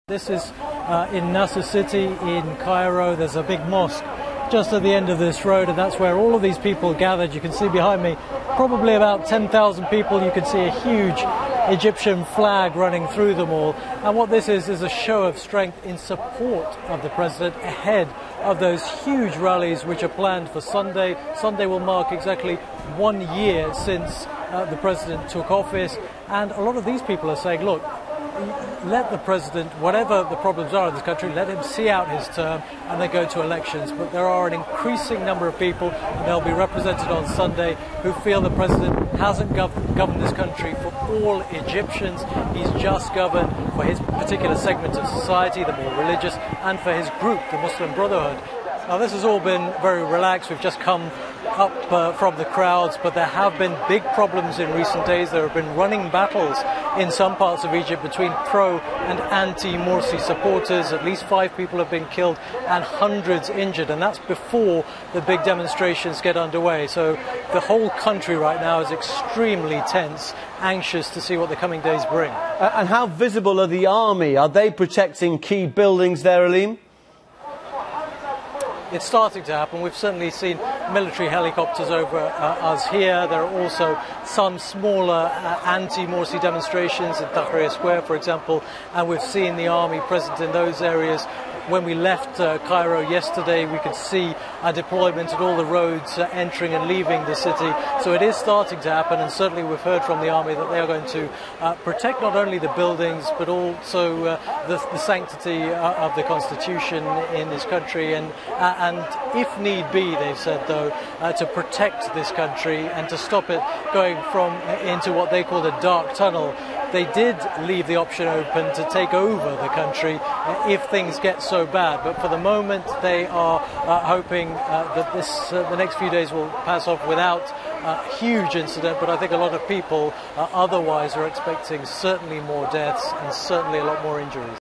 This is in Nasser City in Cairo. There's a big mosque just at the end of this road, and that's where all of these people gathered. You can see behind me probably about 10,000 people. You can see a huge Egyptian flag running through them all. And what this is a show of strength in support of the president ahead of those huge rallies which are planned for Sunday. Sunday will mark exactly 1 year since the president took office. And a lot of these people are saying, look, let the president, whatever the problems are in this country, let him see out his term and then go to elections. But there are an increasing number of people, and they'll be represented on Sunday, who feel the president hasn't governed this country for all Egyptians. He's just governed for his particular segment of society, the more religious, and for his group, the Muslim Brotherhood. Now, this has all been very relaxed. We've just come up from the crowds, but there have been big problems in recent days. There have been running battles in some parts of Egypt between pro and anti-Morsi supporters. At least 5 people have been killed and hundreds injured, and that's before the big demonstrations get underway. So the whole country right now is extremely tense, anxious to see what the coming days bring. And how visible are the army? Are they protecting key buildings there, Aleem? It's starting to happen. We've certainly seen military helicopters over us here. There are also some smaller anti-Morsi demonstrations in Tahrir Square, for example, and we've seen the army present in those areas. When we left Cairo yesterday, we could see a deployment at all the roads entering and leaving the city. So it is starting to happen, and certainly we've heard from the army that they are going to protect not only the buildings, but also the sanctity of the constitution in this country. And if need be, they've said, though, to protect this country and to stop it going into what they call a dark tunnel. They did leave the option open to take over the country if things get so bad. But for the moment, they are hoping that the next few days will pass off without a huge incident. But I think a lot of people otherwise are expecting certainly more deaths and certainly a lot more injuries.